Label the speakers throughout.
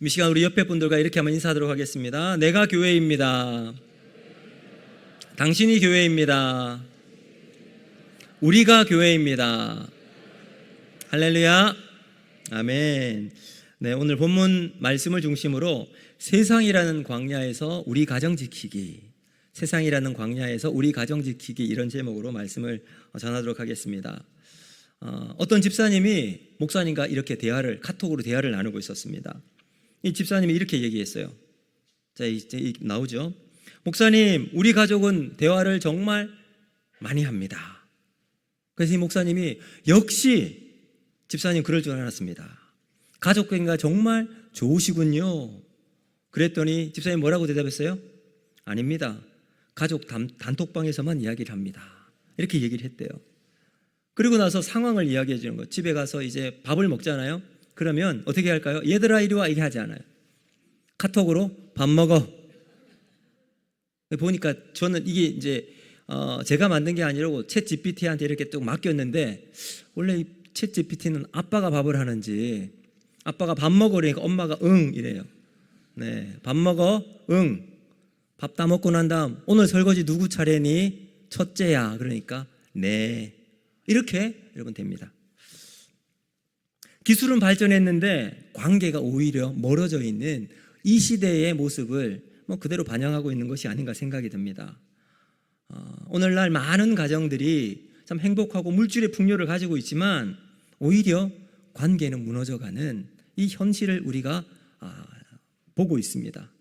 Speaker 1: 이 시간 우리 옆에 분들과 이렇게 한번 인사하도록 하겠습니다. 내가 교회입니다. 당신이 교회입니다. 우리가 교회입니다. 할렐루야. 아멘. 네, 오늘 본문 말씀을 중심으로 세상이라는 광야에서 우리 가정 지키기, 세상이라는 광야에서 우리 가정 지키기, 이런 제목으로 말씀을 전하도록 하겠습니다. 어떤 집사님이 목사님과 이렇게 카톡으로 대화를 나누고 있었습니다. 이 집사님이 이렇게 얘기했어요. 자, 이제 나오죠. 목사님, 우리 가족은 대화를 정말 많이 합니다. 그래서 이 목사님이 역시 집사님 그럴 줄 알았습니다. 가족관계가 정말 좋으시군요. 그랬더니 집사님 뭐라고 대답했어요? 아닙니다. 가족 단톡방에서만 이야기를 합니다. 이렇게 얘기를 했대요. 그리고 나서 상황을 이야기해 주는 거. 집에 가서 이제 밥을 먹잖아요. 그러면 어떻게 할까요? 얘들아 이리 와, 이게 하지 않아요. 카톡으로 밥 먹어. 보니까 저는 이게 이제 제가 만든 게 아니라고 챗 GPT한테 이렇게 또 맡겼는데, 원래 이 챗 GPT는 아빠가 밥을 하는지, 아빠가 밥 먹어 그러니까 엄마가 응 이래요. 네, 밥 먹어, 응. 밥 다 먹고 난 다음 오늘 설거지 누구 차례니? 첫째야. 그러니까 네. 이렇게 여러분 됩니다. 기술은 발전했는데 관계가 오히려 멀어져 있는 이 시대의 모습을 그대로 반영하고 있는 것이 아닌가 생각이 듭니다. 오늘날 많은 가정들이 참 행복하고 물질의 풍요를 가지고 있지만 오히려 관계는 무너져가는 이 현실을 우리가 보고 있습니다.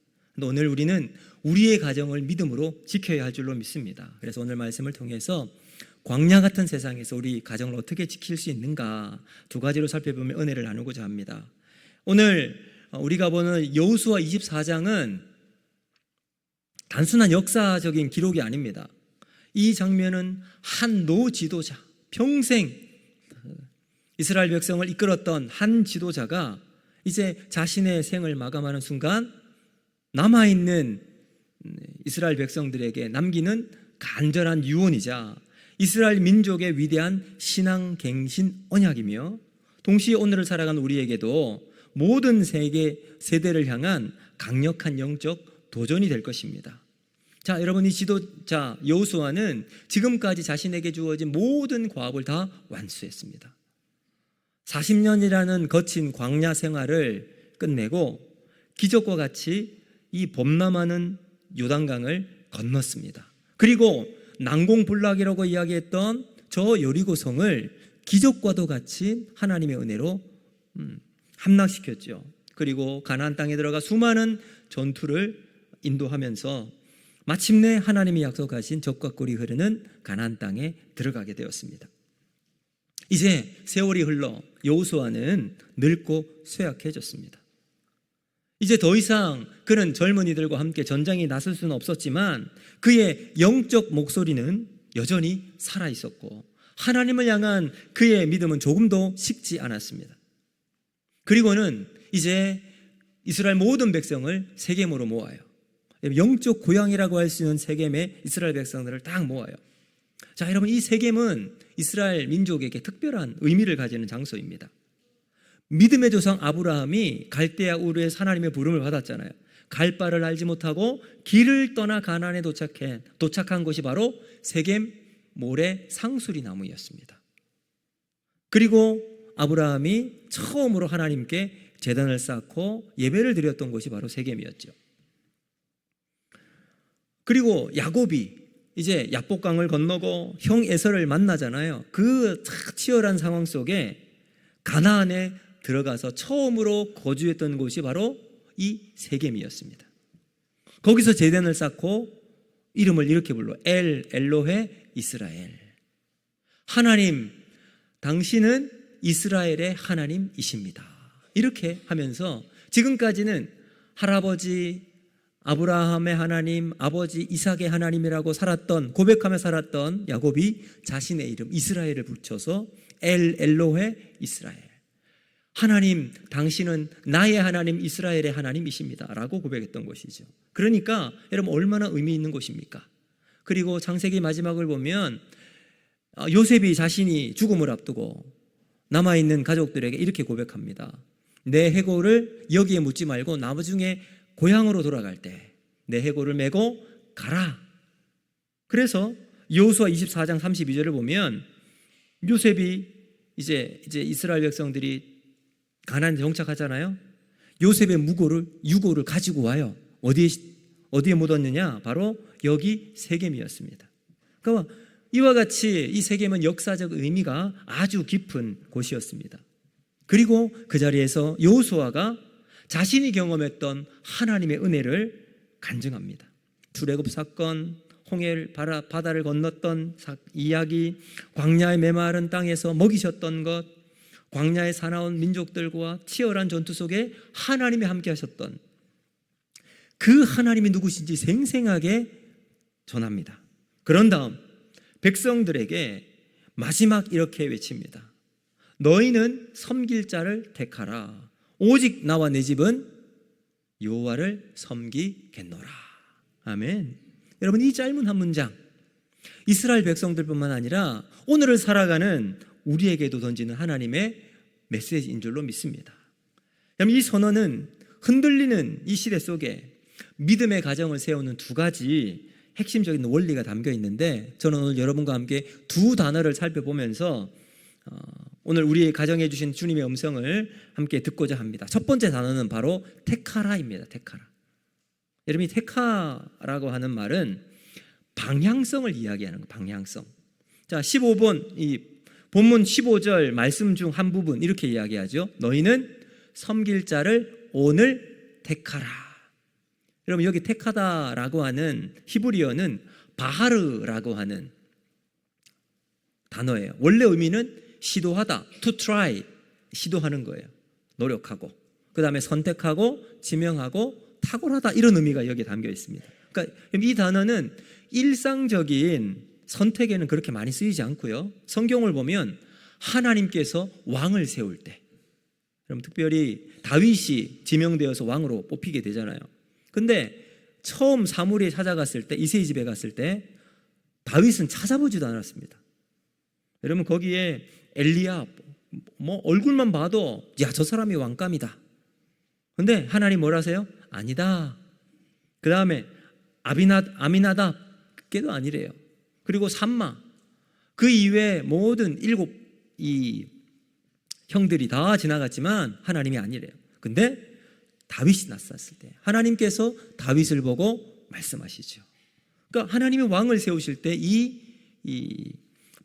Speaker 1: 오늘 우리는 우리의 가정을 믿음으로 지켜야 할 줄로 믿습니다. 그래서 오늘 말씀을 통해서 광야 같은 세상에서 우리 가정을 어떻게 지킬 수 있는가 두 가지로 살펴보며 은혜를 나누고자 합니다. 오늘 우리가 보는 여호수아 24장은 단순한 역사적인 기록이 아닙니다. 이 장면은 한 노 지도자, 평생 이스라엘 백성을 이끌었던 한 지도자가 이제 자신의 생을 마감하는 순간 남아있는 이스라엘 백성들에게 남기는 간절한 유언이자 이스라엘 민족의 위대한 신앙 갱신 언약이며, 동시에 오늘을 살아가는 우리에게도 모든 세대를 향한 강력한 영적 도전이 될 것입니다. 자, 여러분, 이 지도자 여호수아는 지금까지 자신에게 주어진 모든 과업을 다 완수했습니다. 40년이라는 거친 광야 생활을 끝내고 기적과 같이 이 범람하는 요단강을 건넜습니다. 그리고 난공불락이라고 이야기했던 저 여리고성을 기적과도 같이 하나님의 은혜로 함락시켰죠. 그리고 가나안 땅에 들어가 수많은 전투를 인도하면서 마침내 하나님이 약속하신 젖과 꿀이 흐르는 가나안 땅에 들어가게 되었습니다. 이제 세월이 흘러 여호수아는 늙고 쇠약해졌습니다. 이제 더 이상 그는 젊은이들과 함께 전장에 나설 수는 없었지만 그의 영적 목소리는 여전히 살아있었고 하나님을 향한 그의 믿음은 조금도 식지 않았습니다. 그리고는 이제 이스라엘 모든 백성을 세겜으로 모아요. 영적 고향이라고 할 수 있는 세겜의 이스라엘 백성들을 딱 모아요. 자, 여러분, 이 세겜은 이스라엘 민족에게 특별한 의미를 가지는 장소입니다. 믿음의 조상 아브라함이 갈대아 우르에서 하나님의 부름을 받았잖아요. 갈 바를 알지 못하고 길을 떠나 가나안에 도착한 곳이 바로 세겜 모래 상수리 나무였습니다. 그리고 아브라함이 처음으로 하나님께 제단을 쌓고 예배를 드렸던 곳이 바로 세겜이었죠. 그리고 야곱이 이제 야복강을 건너고 형 에서를 만나잖아요. 그 치열한 상황 속에 가나안에 들어가서 처음으로 거주했던 곳이 바로 이 세겜이었습니다. 거기서 제단을 쌓고 이름을 이렇게 불러 엘로헤 이스라엘. 하나님, 당신은 이스라엘의 하나님이십니다. 이렇게 하면서 지금까지는 할아버지 아브라함의 하나님, 아버지 이삭의 하나님이라고 고백하며 살았던 야곱이 자신의 이름 이스라엘을 붙여서 엘로헤 이스라엘. 하나님, 당신은 나의 하나님 이스라엘의 하나님이십니다 라고 고백했던 것이죠. 그러니까 여러분, 얼마나 의미 있는 것입니까? 그리고 창세기 마지막을 보면 요셉이 자신이 죽음을 앞두고 남아있는 가족들에게 이렇게 고백합니다. 내 해골을 여기에 묻지 말고 나중에 고향으로 돌아갈 때 내 해골을 메고 가라. 그래서 여호수아 24장 32절을 보면 요셉이 이제 이스라엘 백성들이 가나안에 정착하잖아요. 요셉의 유고를 가지고 와요. 어디에 묻었느냐? 바로 여기 세겜이었습니다. 그러니까 이와 같이 이 세겜은 역사적 의미가 아주 깊은 곳이었습니다. 그리고 그 자리에서 여호수아가 자신이 경험했던 하나님의 은혜를 간증합니다. 출애굽 사건, 홍해 바다를 건넜던 이야기, 광야의 메마른 땅에서 먹이셨던 것, 광야에 사나운 민족들과 치열한 전투 속에 하나님이 함께 하셨던 그 하나님이 누구신지 생생하게 전합니다. 그런 다음 백성들에게 마지막 이렇게 외칩니다. 너희는 섬길 자를 택하라. 오직 나와 내 집은 여호와를 섬기겠노라. 아멘. 여러분, 이 짧은 한 문장 이스라엘 백성들뿐만 아니라 오늘을 살아가는 우리에게도 던지는 하나님의 메시지인 줄로 믿습니다. 이 선언은 흔들리는 이 시대 속에 믿음의 가정을 세우는 두 가지 핵심적인 원리가 담겨 있는데, 저는 오늘 여러분과 함께 두 단어를 살펴보면서 오늘 우리 가정해 주신 주님의 음성을 함께 듣고자 합니다. 첫 번째 단어는 바로 택하라입니다. 택하라. 여러분, 이 택하라고 하는 말은 방향성을 이야기하는 거예요. 방향성. 자, 15번 이 본문 15절 말씀 중 한 부분 이렇게 이야기하죠. 너희는 섬길 자를 오늘 택하라. 여러분, 여기 택하다라고 하는 히브리어는 바하르라고 하는 단어예요. 원래 의미는 시도하다, to try, 시도하는 거예요. 노력하고, 그 다음에 선택하고, 지명하고, 탁월하다, 이런 의미가 여기에 담겨 있습니다. 그러니까 이 단어는 일상적인 선택에는 그렇게 많이 쓰이지 않고요. 성경을 보면 하나님께서 왕을 세울 때, 그럼 특별히 다윗이 지명되어서 왕으로 뽑히게 되잖아요. 근데 처음 사무엘에 찾아갔을 때, 이새의 집에 갔을 때 다윗은 찾아보지도 않았습니다. 여러분, 거기에 엘리야 얼굴만 봐도 야, 저 사람이 왕감이다. 근데 하나님 뭐라 하세요? 아니다. 그 다음에 아미나답, 그게도 아니래요. 그리고 삼마, 그 이외에 모든 7 이 형들이 다 지나갔지만 하나님이 아니래요. 근데 다윗이 났었을 때 하나님께서 다윗을 보고 말씀하시죠. 그러니까 하나님이 왕을 세우실 때 이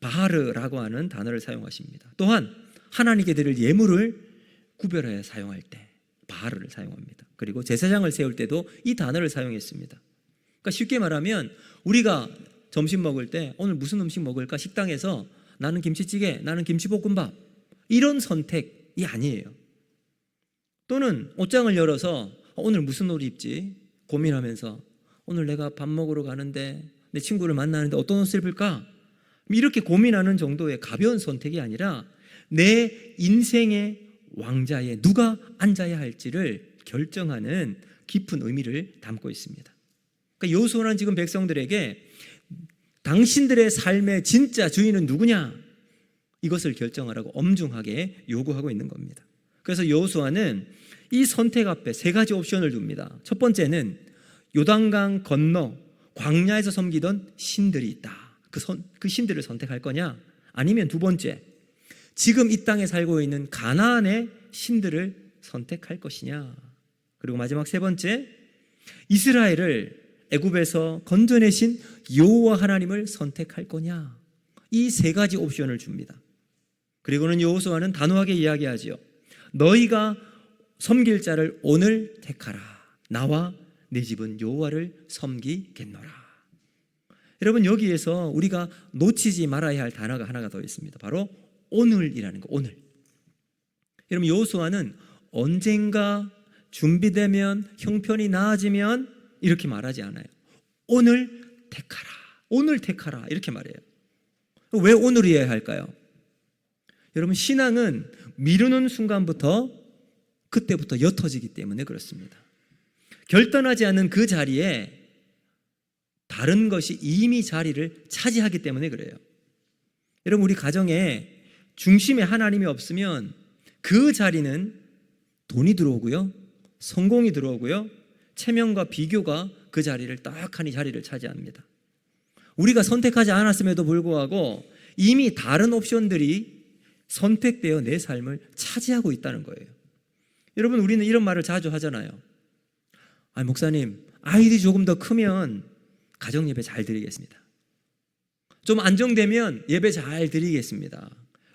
Speaker 1: 바하르라고 하는 단어를 사용하십니다. 또한 하나님께 드릴 예물을 구별하여 사용할 때 바하르를 사용합니다. 그리고 제사장을 세울 때도 이 단어를 사용했습니다. 그러니까 쉽게 말하면 우리가 점심 먹을 때 오늘 무슨 음식 먹을까 식당에서 나는 김치찌개, 나는 김치볶음밥, 이런 선택이 아니에요. 또는 옷장을 열어서 오늘 무슨 옷 입지 고민하면서 오늘 내가 밥 먹으러 가는데 내 친구를 만나는데 어떤 옷을 입을까, 이렇게 고민하는 정도의 가벼운 선택이 아니라 내 인생의 왕자에 누가 앉아야 할지를 결정하는 깊은 의미를 담고 있습니다. 그러니까 여호수아는 지금 백성들에게 당신들의 삶의 진짜 주인은 누구냐, 이것을 결정하라고 엄중하게 요구하고 있는 겁니다. 그래서 여호수아는 이 선택 앞에 세 가지 옵션을 둡니다. 첫 번째는 요단강 건너 광야에서 섬기던 신들이 있다. 그 신들을 선택할 거냐, 아니면 두 번째, 지금 이 땅에 살고 있는 가나안의 신들을 선택할 것이냐, 그리고 마지막 세 번째, 이스라엘을 애굽에서 건져내신 여호와 하나님을 선택할 거냐. 이 세 가지 옵션을 줍니다. 그리고는 여호수아는 단호하게 이야기하지요. 너희가 섬길 자를 오늘 택하라. 나와 내 집은 여호와를 섬기겠노라. 여러분, 여기에서 우리가 놓치지 말아야 할 단어가 하나가 더 있습니다. 바로 오늘이라는 거. 오늘. 여러분, 여호수아는 언젠가 준비되면, 형편이 나아지면 이렇게 말하지 않아요. 오늘 택하라. 오늘 택하라. 이렇게 말해요. 왜 오늘이어야 할까요? 여러분, 신앙은 미루는 순간부터 그때부터 옅어지기 때문에 그렇습니다. 결단하지 않은 그 자리에 다른 것이 이미 자리를 차지하기 때문에 그래요. 여러분, 우리 가정에 중심에 하나님이 없으면 그 자리는 돈이 들어오고요, 성공이 들어오고요, 체면과 비교가 그 자리를 떡하니 자리를 차지합니다. 우리가 선택하지 않았음에도 불구하고 이미 다른 옵션들이 선택되어 내 삶을 차지하고 있다는 거예요. 여러분, 우리는 이런 말을 자주 하잖아요. 목사님, 아이들이 조금 더 크면 가정 예배 잘 드리겠습니다. 좀 안정되면 예배 잘 드리겠습니다.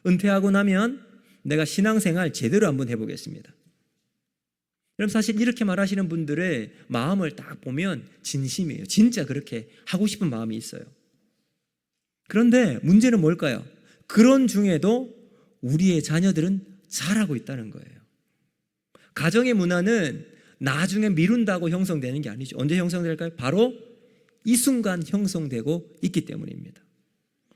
Speaker 1: 은퇴하고 나면 내가 신앙생활 제대로 한번 해보겠습니다. 여러분, 사실 이렇게 말하시는 분들의 마음을 딱 보면 진심이에요. 진짜 그렇게 하고 싶은 마음이 있어요. 그런데 문제는 뭘까요? 그런 중에도 우리의 자녀들은 잘하고 있다는 거예요. 가정의 문화는 나중에 미룬다고 형성되는 게 아니죠. 언제 형성될까요? 바로 이 순간 형성되고 있기 때문입니다.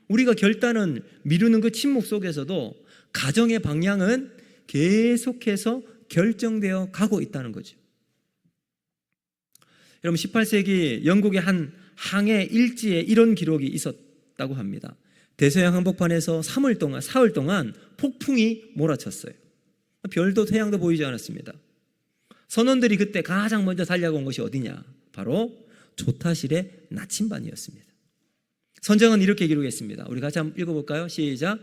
Speaker 1: 우리가 결단은 미루는 그 침묵 속에서도 가정의 방향은 계속해서 결정되어 가고 있다는 거죠. 여러분, 18세기 영국의 한 항해 일지에 이런 기록이 있었다고 합니다. 대서양 한복판에서 사흘 동안 폭풍이 몰아쳤어요. 별도 태양도 보이지 않았습니다. 선원들이 그때 가장 먼저 달려온 것이 어디냐? 바로 조타실의 나침반이었습니다. 선정은 이렇게 기록했습니다. 우리 같이 한번 읽어볼까요? 시작.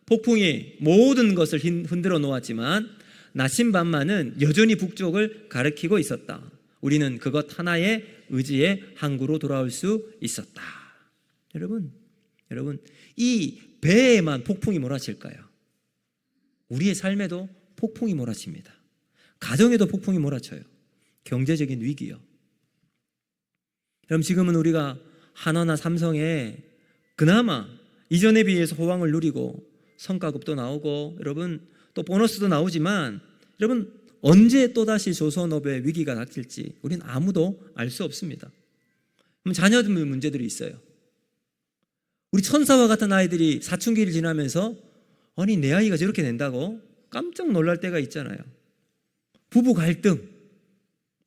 Speaker 1: 폭풍이 모든 것을 흔들어 놓았지만 나침반만은 여전히 북쪽을 가리키고 있었다. 우리는 그것 하나에 의지해 항구로 돌아올 수 있었다. 여러분, 이 배에만 폭풍이 몰아칠까요? 우리의 삶에도 폭풍이 몰아칩니다. 가정에도 폭풍이 몰아쳐요. 경제적인 위기요. 여러분, 지금은 우리가 한화나 삼성에 그나마 이전에 비해서 호황을 누리고 성과급도 나오고 여러분 또 보너스도 나오지만 여러분 언제 또다시 조선업의 위기가 닥칠지 우리는 아무도 알 수 없습니다. 자녀들 문제들이 있어요. 우리 천사와 같은 아이들이 사춘기를 지나면서 아니 내 아이가 저렇게 된다고 깜짝 놀랄 때가 있잖아요. 부부 갈등,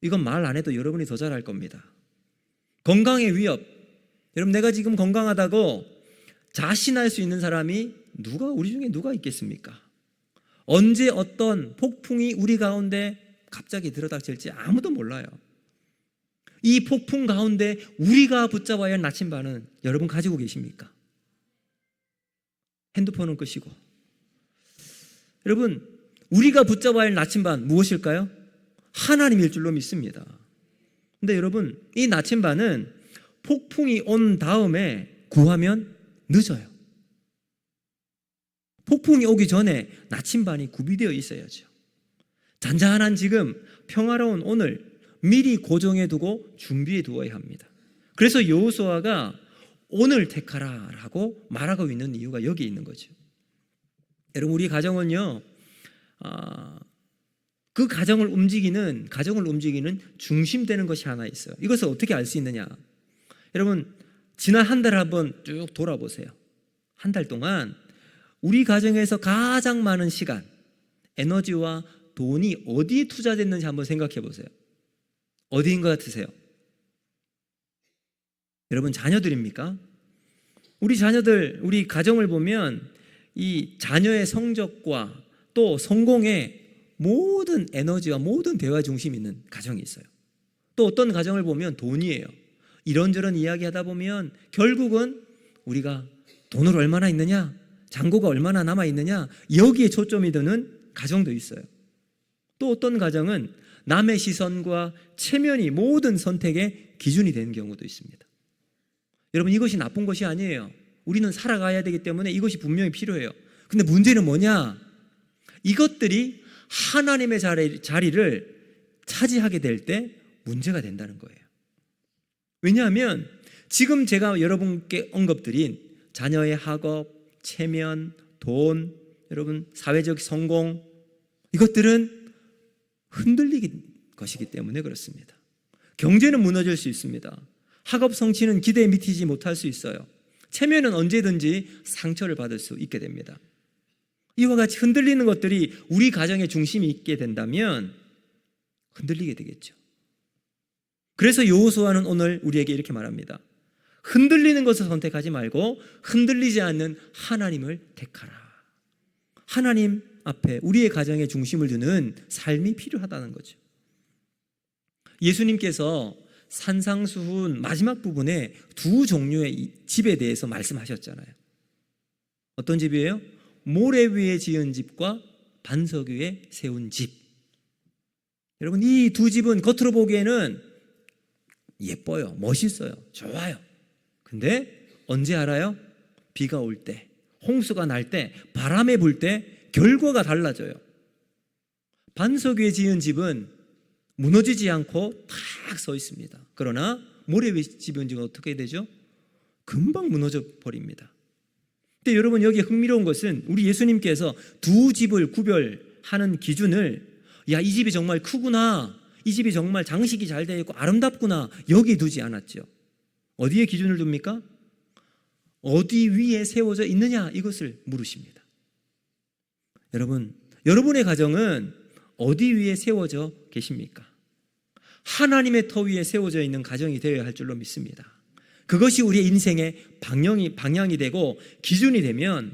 Speaker 1: 이건 말 안 해도 여러분이 더 잘 알 겁니다. 건강의 위협, 여러분 내가 지금 건강하다고 자신할 수 있는 사람이 우리 중에 누가 있겠습니까? 언제 어떤 폭풍이 우리 가운데 갑자기 들어닥칠지 아무도 몰라요. 이 폭풍 가운데 우리가 붙잡아야 할 나침반은 여러분 가지고 계십니까? 핸드폰은 끄시고. 여러분, 우리가 붙잡아야 할 나침반 무엇일까요? 하나님일 줄로 믿습니다. 근데 여러분, 이 나침반은 폭풍이 온 다음에 구하면 늦어요. 폭풍이 오기 전에 나침반이 구비되어 있어야죠. 잔잔한 지금 평화로운 오늘 미리 고정해 두고 준비해 두어야 합니다. 그래서 여호수아가 오늘 택하라라고 말하고 있는 이유가 여기 있는 거죠. 여러분, 우리 가정은요, 그 가정을 움직이는 중심되는 것이 하나 있어요. 이것을 어떻게 알 수 있느냐? 여러분, 지난 한 달 한번 쭉 돌아보세요. 한 달 동안 우리 가정에서 가장 많은 시간, 에너지와 돈이 어디에 투자됐는지 한번 생각해 보세요. 어디인 것 같으세요? 여러분, 자녀들입니까? 우리 자녀들, 우리 가정을 보면 이 자녀의 성적과 또 성공의 모든 에너지와 모든 대화 중심이 있는 가정이 있어요. 또 어떤 가정을 보면 돈이에요. 이런저런 이야기하다 보면 결국은 우리가 돈을 얼마나 있느냐, 잔고가 얼마나 남아있느냐, 여기에 초점이 드는 가정도 있어요. 또 어떤 가정은 남의 시선과 체면이 모든 선택의 기준이 되는 경우도 있습니다. 여러분, 이것이 나쁜 것이 아니에요. 우리는 살아가야 되기 때문에 이것이 분명히 필요해요. 근데 문제는 뭐냐? 이것들이 하나님의 자리를 차지하게 될 때 문제가 된다는 거예요. 왜냐하면 지금 제가 여러분께 언급드린 자녀의 학업, 체면, 돈, 여러분 사회적 성공, 이것들은 흔들리는 것이기 때문에 그렇습니다. 경제는 무너질 수 있습니다. 학업 성취는 기대에 미치지 못할 수 있어요. 체면은 언제든지 상처를 받을 수 있게 됩니다. 이와 같이 흔들리는 것들이 우리 가정의 중심이 있게 된다면 흔들리게 되겠죠. 그래서 여호수아는 오늘 우리에게 이렇게 말합니다. 흔들리는 것을 선택하지 말고 흔들리지 않는 하나님을 택하라. 하나님 앞에 우리의 가정에 중심을 두는 삶이 필요하다는 거죠. 예수님께서 산상수훈 마지막 부분에 두 종류의 집에 대해서 말씀하셨잖아요. 어떤 집이에요? 모래 위에 지은 집과 반석 위에 세운 집. 여러분, 이 두 집은 겉으로 보기에는 예뻐요, 멋있어요, 좋아요. 근데 언제 알아요? 비가 올 때, 홍수가 날 때, 바람에 불 때 결과가 달라져요. 반석 위에 지은 집은 무너지지 않고 탁 서 있습니다. 그러나 모래 위에 지은 집은 어떻게 되죠? 금방 무너져 버립니다. 근데 여러분, 여기 흥미로운 것은 우리 예수님께서 두 집을 구별하는 기준을, 야, 이 집이 정말 크구나, 이 집이 정말 장식이 잘 되어 있고 아름답구나, 여기 두지 않았죠. 어디에 기준을 둡니까? 어디 위에 세워져 있느냐, 이것을 물으십니다. 여러분, 여러분의 가정은 어디 위에 세워져 계십니까? 하나님의 터 위에 세워져 있는 가정이 되어야 할 줄로 믿습니다. 그것이 우리의 인생의 방향이 되고 기준이 되면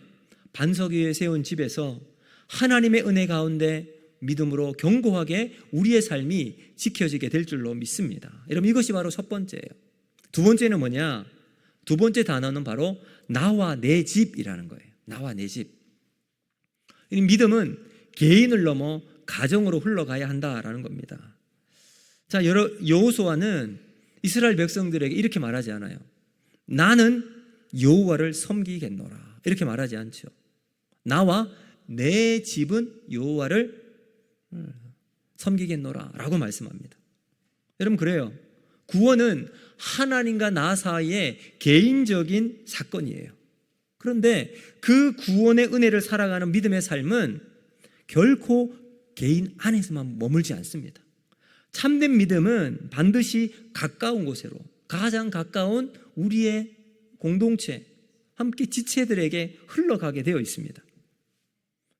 Speaker 1: 반석 위에 세운 집에서 하나님의 은혜 가운데 믿음으로 견고하게 우리의 삶이 지켜지게 될 줄로 믿습니다. 여러분, 이것이 바로 첫 번째예요. 두 번째는 뭐냐? 두 번째 단어는 바로 나와 내 집이라는 거예요. 나와 내 집. 이 믿음은 개인을 넘어 가정으로 흘러가야 한다라는 겁니다. 자, 여호수아는 이스라엘 백성들에게 이렇게 말하지 않아요. 나는 여호와를 섬기겠노라, 이렇게 말하지 않죠. 나와 내 집은 여호와를 섬기겠노라 라고 말씀합니다. 여러분, 그래요. 구원은 하나님과 나 사이의 개인적인 사건이에요. 그런데 그 구원의 은혜를 살아가는 믿음의 삶은 결코 개인 안에서만 머물지 않습니다. 참된 믿음은 반드시 가까운 곳으로, 가장 가까운 우리의 공동체, 함께 지체들에게 흘러가게 되어 있습니다.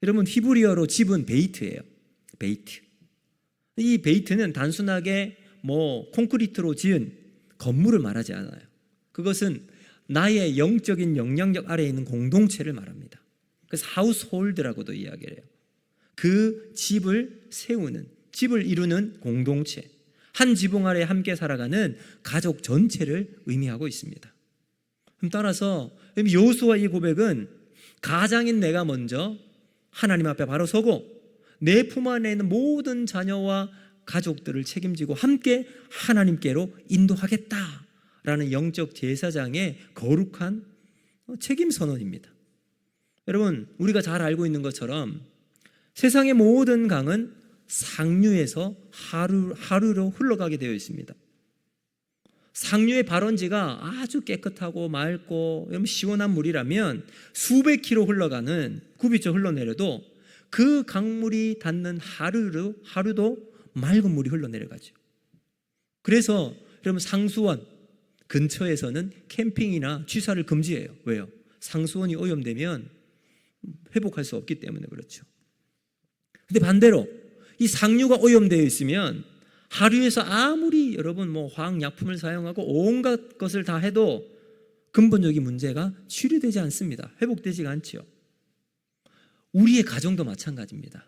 Speaker 1: 여러분, 히브리어로 집은 베이트예요. 베이트. 이 베이트는 단순하게 콘크리트로 지은 건물을 말하지 않아요. 그것은 나의 영적인 영향력 아래에 있는 공동체를 말합니다. 그래서 하우스홀드라고도 이야기를 해요. 그 집을 세우는, 집을 이루는 공동체, 한 지붕 아래 함께 살아가는 가족 전체를 의미하고 있습니다. 따라서 여호수아 이 고백은 가장인 내가 먼저 하나님 앞에 바로 서고 내 품 안에 있는 모든 자녀와 가족들을 책임지고 함께 하나님께로 인도하겠다라는 영적 제사장의 거룩한 책임 선언입니다. 여러분, 우리가 잘 알고 있는 것처럼 세상의 모든 강은 상류에서 하류로 흘러가게 되어 있습니다. 상류의 발원지가 아주 깨끗하고 맑고 시원한 물이라면 수백 킬로 흘러가는 굽이쳐 흘러내려도 그 강물이 닿는 하류도 맑은 물이 흘러내려가죠. 그래서 여러분, 상수원 근처에서는 캠핑이나 취사를 금지해요. 왜요? 상수원이 오염되면 회복할 수 없기 때문에 그렇죠. 근데 반대로 이 상류가 오염되어 있으면 하류에서 아무리 여러분 화학약품을 사용하고 온갖 것을 다 해도 근본적인 문제가 치료되지 않습니다. 회복되지가 않죠. 우리의 가정도 마찬가지입니다.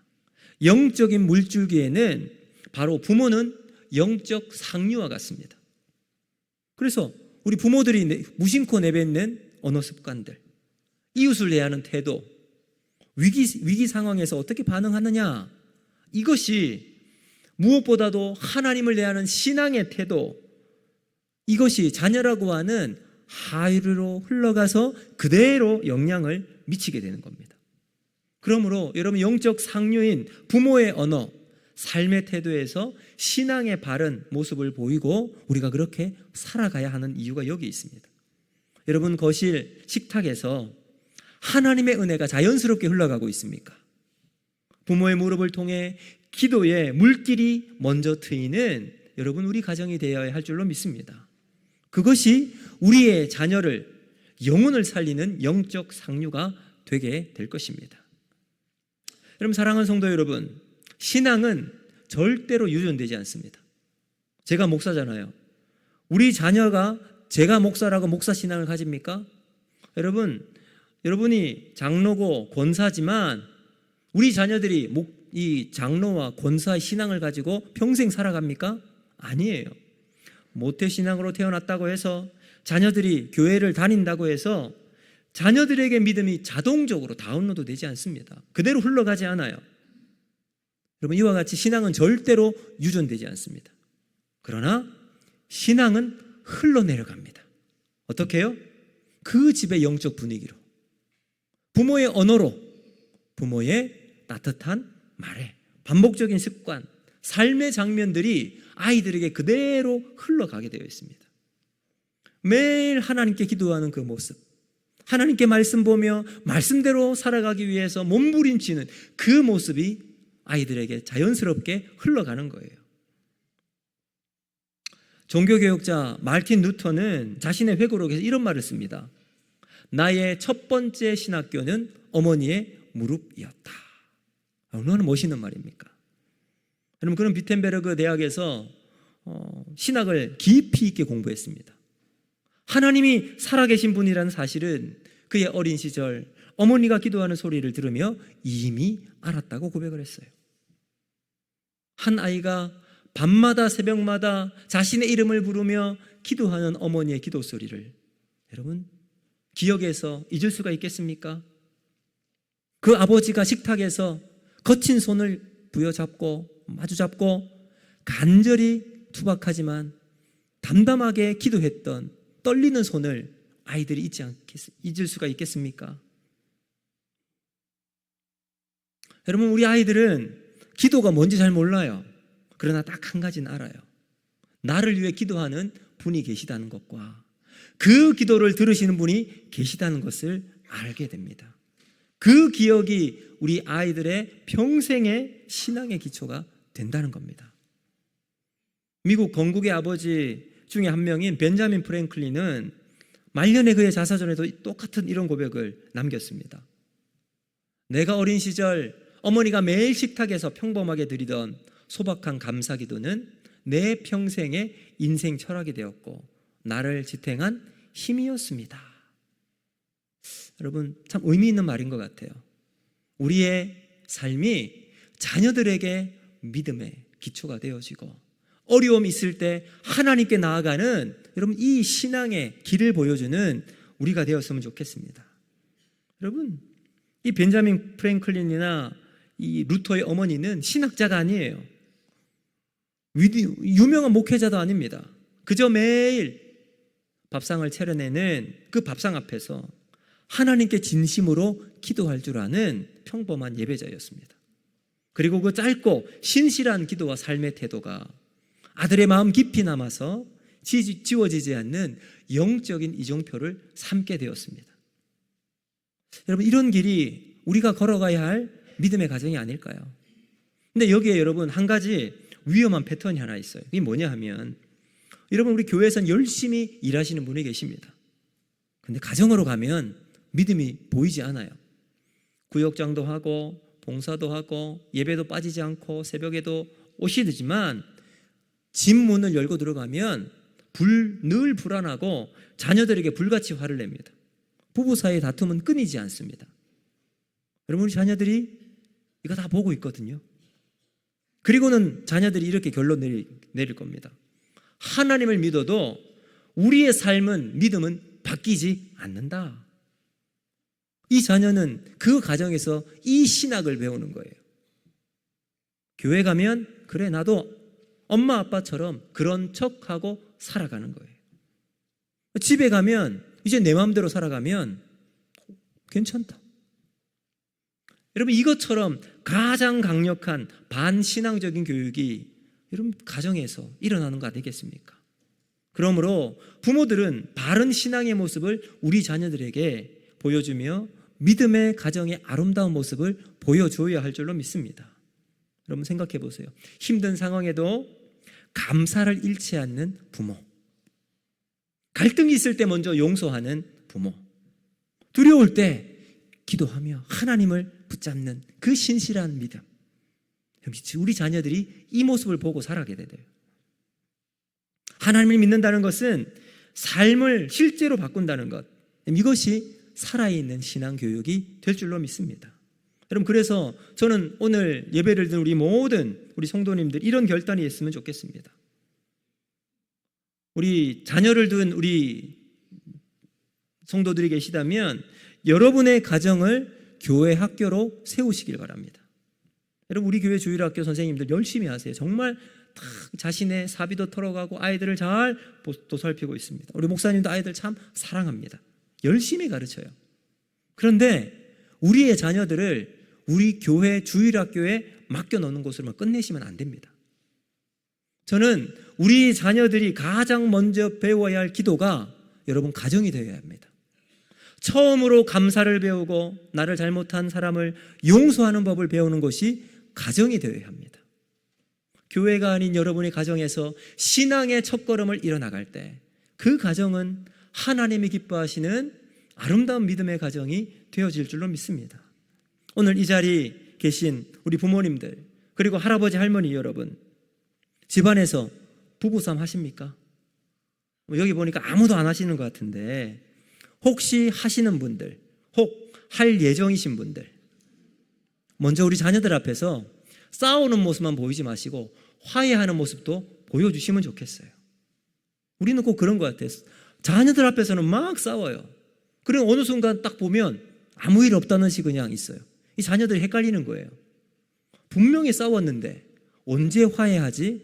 Speaker 1: 영적인 물줄기에는 바로 부모는 영적 상류와 같습니다. 그래서 우리 부모들이 무심코 내뱉는 언어 습관들, 이웃을 대하는 태도, 위기 상황에서 어떻게 반응하느냐, 이것이 무엇보다도 하나님을 대하는 신앙의 태도, 이것이 자녀라고 하는 하류로 흘러가서 그대로 영향을 미치게 되는 겁니다. 그러므로 여러분, 영적 상류인 부모의 언어, 삶의 태도에서 신앙의 바른 모습을 보이고 우리가 그렇게 살아가야 하는 이유가 여기 있습니다. 여러분, 거실, 식탁에서 하나님의 은혜가 자연스럽게 흘러가고 있습니까? 부모의 무릎을 통해 기도의 물길이 먼저 트이는 여러분, 우리 가정이 되어야 할 줄로 믿습니다. 그것이 우리의 자녀를, 영혼을 살리는 영적 상류가 되게 될 것입니다. 여러분, 사랑하는 성도 여러분, 신앙은 절대로 유전되지 않습니다. 제가 목사잖아요. 우리 자녀가 제가 목사라고 목사 신앙을 가집니까? 여러분이 장로고 권사지만 우리 자녀들이 이 장로와 권사의 신앙을 가지고 평생 살아갑니까? 아니에요. 모태신앙으로 태어났다고 해서, 자녀들이 교회를 다닌다고 해서 자녀들에게 믿음이 자동적으로 다운로드 되지 않습니다. 그대로 흘러가지 않아요. 여러분, 이와 같이 신앙은 절대로 유전되지 않습니다. 그러나 신앙은 흘러내려갑니다. 어떻게 해요? 그 집의 영적 분위기로, 부모의 언어로, 부모의 따뜻한 말에, 반복적인 습관, 삶의 장면들이 아이들에게 그대로 흘러가게 되어 있습니다. 매일 하나님께 기도하는 그 모습, 하나님께 말씀 보며 말씀대로 살아가기 위해서 몸부림치는 그 모습이 아이들에게 자연스럽게 흘러가는 거예요. 종교개혁자 마르틴 루터는 자신의 회고록에서 이런 말을 씁니다. 나의 첫 번째 신학교는 어머니의 무릎이었다. 얼마나 멋있는 말입니까? 여러분, 그는 비텐베르그 대학에서 신학을 깊이 있게 공부했습니다. 하나님이 살아계신 분이라는 사실은 그의 어린 시절 어머니가 기도하는 소리를 들으며 이미 알았다고 고백을 했어요. 한 아이가 밤마다 새벽마다 자신의 이름을 부르며 기도하는 어머니의 기도 소리를 여러분 기억해서 잊을 수가 있겠습니까? 그 아버지가 식탁에서 거친 손을 부여잡고 마주잡고 간절히 투박하지만 담담하게 기도했던 떨리는 손을 아이들이 잊을 수가 있겠습니까? 여러분, 우리 아이들은 기도가 뭔지 잘 몰라요. 그러나 딱 한 가지는 알아요. 나를 위해 기도하는 분이 계시다는 것과 그 기도를 들으시는 분이 계시다는 것을 알게 됩니다. 그 기억이 우리 아이들의 평생의 신앙의 기초가 된다는 겁니다. 미국 건국의 아버지 중에 한 명인 벤자민 프랭클린은 말년에 그의 자서전에도 똑같은 이런 고백을 남겼습니다. 내가 어린 시절 어머니가 매일 식탁에서 평범하게 드리던 소박한 감사기도는 내 평생의 인생 철학이 되었고 나를 지탱한 힘이었습니다. 여러분, 참 의미 있는 말인 것 같아요. 우리의 삶이 자녀들에게 믿음의 기초가 되어지고 어려움이 있을 때 하나님께 나아가는 여러분 이 신앙의 길을 보여주는 우리가 되었으면 좋겠습니다. 여러분, 이 벤자민 프랭클린이나 이 루터의 어머니는 신학자가 아니에요. 유명한 목회자도 아닙니다. 그저 매일 밥상을 차려내는 그 밥상 앞에서 하나님께 진심으로 기도할 줄 아는 평범한 예배자였습니다. 그리고 그 짧고 신실한 기도와 삶의 태도가 아들의 마음 깊이 남아서 지워지지 않는 영적인 이정표를 삼게 되었습니다. 여러분, 이런 길이 우리가 걸어가야 할 믿음의 가정이 아닐까요? 근데 여기에 여러분 한 가지 위험한 패턴이 하나 있어요. 이게 뭐냐 하면, 여러분 우리 교회에서는 열심히 일하시는 분이 계십니다. 근데 가정으로 가면 믿음이 보이지 않아요. 구역장도 하고 봉사도 하고 예배도 빠지지 않고 새벽에도 오시지만 집 문을 열고 들어가면 늘 불안하고 자녀들에게 불같이 화를 냅니다. 부부 사이의 다툼은 끊이지 않습니다. 여러분, 우리 자녀들이 이거 다 보고 있거든요. 그리고는 자녀들이 이렇게 결론 내릴 겁니다. 하나님을 믿어도 우리의 믿음은 바뀌지 않는다. 이 자녀는 그 가정에서 이 신학을 배우는 거예요. 교회 가면 그래 나도 엄마 아빠처럼 그런 척하고 살아가는 거예요. 집에 가면 이제 내 마음대로 살아가면 괜찮다. 여러분, 이것처럼 가장 강력한 반신앙적인 교육이 여러분 가정에서 일어나는 거 아니겠습니까? 그러므로 부모들은 바른 신앙의 모습을 우리 자녀들에게 보여주며 믿음의 가정의 아름다운 모습을 보여줘야 할 줄로 믿습니다. 여러분 생각해 보세요. 힘든 상황에도 감사를 잃지 않는 부모, 갈등이 있을 때 먼저 용서하는 부모, 두려울 때 기도하며 하나님을 붙잡는 그 신실한 믿음, 우리 자녀들이 이 모습을 보고 살아가게 돼요. 하나님을 믿는다는 것은 삶을 실제로 바꾼다는 것, 이것이 살아있는 신앙 교육이 될 줄로 믿습니다. 여러분, 그래서 저는 오늘 예배를 드는 우리 모든 우리 성도님들 이런 결단이 있으면 좋겠습니다. 우리 자녀를 둔 우리 성도들이 계시다면 여러분의 가정을 교회 학교로 세우시길 바랍니다. 여러분, 우리 교회 주일학교 선생님들 열심히 하세요. 정말 다 자신의 사비도 털어가고 아이들을 잘 보살피고 있습니다. 우리 목사님도 아이들 참 사랑합니다. 열심히 가르쳐요. 그런데 우리의 자녀들을 우리 교회 주일학교에 맡겨놓는 곳으로만 끝내시면 안 됩니다. 저는 우리 자녀들이 가장 먼저 배워야 할 기도가 여러분 가정이 되어야 합니다. 처음으로 감사를 배우고 나를 잘못한 사람을 용서하는 법을 배우는 것이 가정이 되어야 합니다. 교회가 아닌 여러분의 가정에서 신앙의 첫걸음을 일어나갈 때 그 가정은 하나님이 기뻐하시는 아름다운 믿음의 가정이 되어질 줄로 믿습니다. 오늘 이 자리에 계신 우리 부모님들 그리고 할아버지 할머니 여러분, 집안에서 부부싸움 하십니까? 여기 보니까 아무도 안 하시는 것 같은데 혹시 하시는 분들, 혹 할 예정이신 분들, 먼저 우리 자녀들 앞에서 싸우는 모습만 보이지 마시고 화해하는 모습도 보여주시면 좋겠어요. 우리는 꼭 그런 것 같아요. 자녀들 앞에서는 막 싸워요. 그리고 어느 순간 딱 보면 아무 일 없다는 시 그냥 있어요. 이 자녀들이 헷갈리는 거예요. 분명히 싸웠는데 언제 화해하지?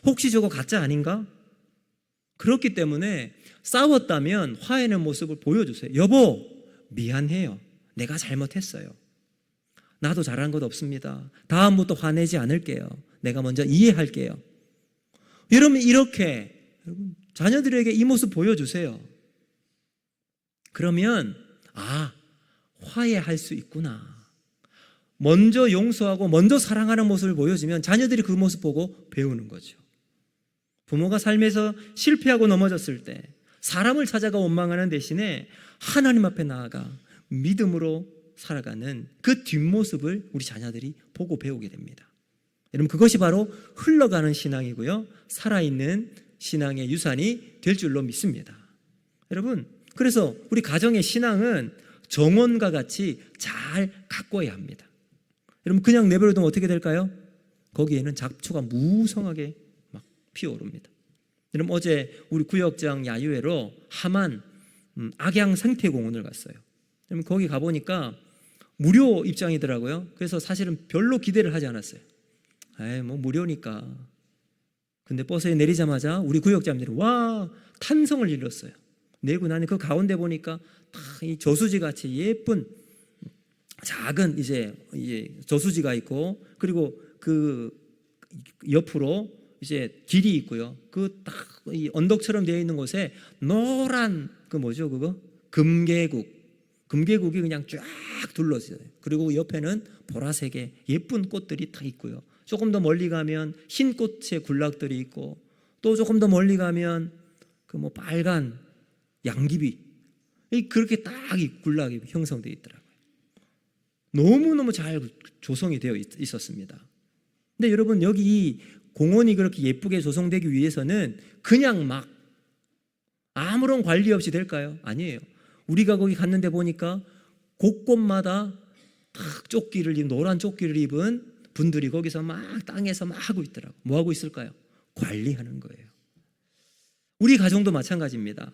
Speaker 1: 혹시 저거 가짜 아닌가? 그렇기 때문에 싸웠다면 화해하는 모습을 보여주세요. 여보, 미안해요. 내가 잘못했어요. 나도 잘한 것 없습니다. 다음부터 화내지 않을게요. 내가 먼저 이해할게요. 여러분, 이렇게 자녀들에게 이 모습 보여주세요. 그러면 화해할 수 있구나. 먼저 용서하고 먼저 사랑하는 모습을 보여주면 자녀들이 그 모습 보고 배우는 거죠. 부모가 삶에서 실패하고 넘어졌을 때 사람을 찾아가 원망하는 대신에 하나님 앞에 나아가 믿음으로 살아가는 그 뒷모습을 우리 자녀들이 보고 배우게 됩니다. 여러분, 그것이 바로 흘러가는 신앙이고요, 살아있는 신앙의 유산이 될 줄로 믿습니다. 여러분, 그래서 우리 가정의 신앙은 정원과 같이 잘 가꿔야 합니다. 여러분, 그냥 내버려두면 어떻게 될까요? 거기에는 잡초가 무성하게 막 피어오릅니다. 여러분, 어제 우리 구역장 야유회로 함안 악양 생태공원을 갔어요. 여러분, 거기 가보니까 무료 입장이더라고요. 그래서 사실은 별로 기대를 하지 않았어요. 뭐 무료니까. 근데 버스에 내리자마자 우리 구역장들이 와 탄성을 일렀어요. 내고 나니 그 가운데 보니까 다 이 저수지 같이 예쁜 작은 이제 저수지가 있고, 그리고 그 옆으로 이제 길이 있고요. 그 딱 이 언덕처럼 되어 있는 곳에 노란 그 뭐죠 그거? 금계국이 그냥 쫙 둘러있어요. 그리고 옆에는 보라색의 예쁜 꽃들이 다 있고요. 조금 더 멀리 가면 흰 꽃의 군락들이 있고, 또 조금 더 멀리 가면 그 뭐 빨간 양귀비, 그렇게 딱 이 군락이 형성되어 있더라고요. 너무너무 잘 조성이 되어 있었습니다. 근데 여러분, 여기 이 공원이 그렇게 예쁘게 조성되기 위해서는 그냥 막 아무런 관리 없이 될까요? 아니에요. 우리가 거기 갔는데 보니까 곳곳마다 딱 노란 조끼를 입은 분들이 거기서 막 땅에서 막 하고 있더라고요. 뭐 하고 있을까요? 관리하는 거예요. 우리 가정도 마찬가지입니다.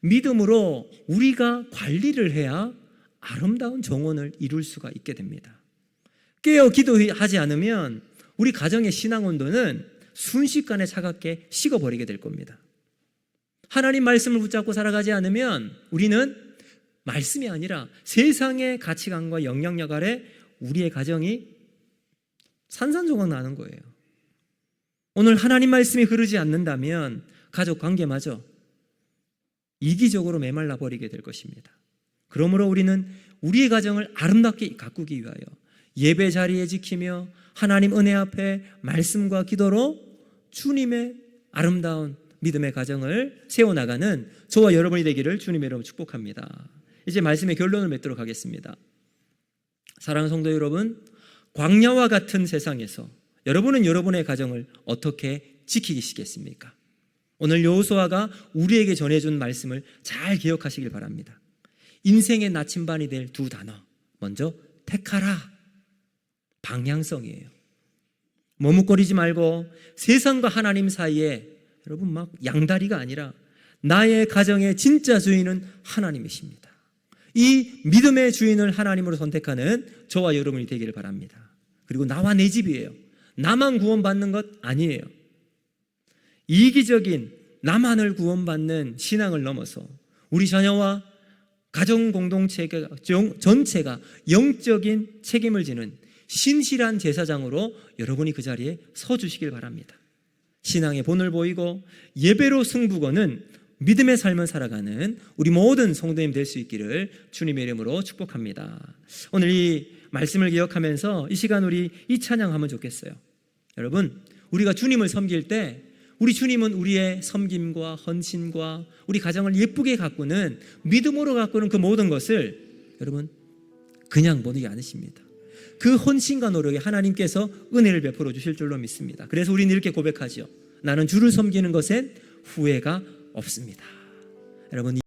Speaker 1: 믿음으로 우리가 관리를 해야 아름다운 정원을 이룰 수가 있게 됩니다. 깨어 기도하지 않으면 우리 가정의 신앙 온도는 순식간에 차갑게 식어버리게 될 겁니다. 하나님 말씀을 붙잡고 살아가지 않으면 우리는 말씀이 아니라 세상의 가치관과 영향력 아래 우리의 가정이 산산조각 나는 거예요. 오늘 하나님 말씀이 흐르지 않는다면 가족 관계마저 이기적으로 메말라 버리게 될 것입니다. 그러므로 우리는 우리의 가정을 아름답게 가꾸기 위하여 예배 자리에 지키며 하나님 은혜 앞에 말씀과 기도로 주님의 아름다운 믿음의 가정을 세워나가는 저와 여러분이 되기를 주님의 이름으로 축복합니다. 이제 말씀의 결론을 맺도록 하겠습니다. 사랑하는 성도 여러분, 광야와 같은 세상에서 여러분은 여러분의 가정을 어떻게 지키시겠습니까? 오늘 여호수아가 우리에게 전해준 말씀을 잘 기억하시길 바랍니다. 인생의 나침반이 될 두 단어, 먼저 택하라, 방향성이에요. 머뭇거리지 말고 세상과 하나님 사이에 여러분 막 양다리가 아니라 나의 가정의 진짜 주인은 하나님이십니다. 이 믿음의 주인을 하나님으로 선택하는 저와 여러분이 되기를 바랍니다. 그리고 나와 내 집이에요. 나만 구원받는 것 아니에요. 이기적인 나만을 구원받는 신앙을 넘어서 우리 자녀와 가정 공동체가 전체가 영적인 책임을 지는 신실한 제사장으로 여러분이 그 자리에 서 주시길 바랍니다. 신앙의 본을 보이고 예배로 승부 거는 믿음의 삶을 살아가는 우리 모든 성도님 될 수 있기를 주님의 이름으로 축복합니다. 오늘 이 말씀을 기억하면서 이 시간 우리 이 찬양하면 좋겠어요. 여러분, 우리가 주님을 섬길 때 우리 주님은 우리의 섬김과 헌신과 우리 가정을 예쁘게 가꾸는 믿음으로 가꾸는 그 모든 것을 여러분 그냥 보내지 않으십니다. 그 헌신과 노력에 하나님께서 은혜를 베풀어 주실 줄로 믿습니다. 그래서 우리는 이렇게 고백하죠. 나는 주를 섬기는 것엔 후회가 없습니다. 여러분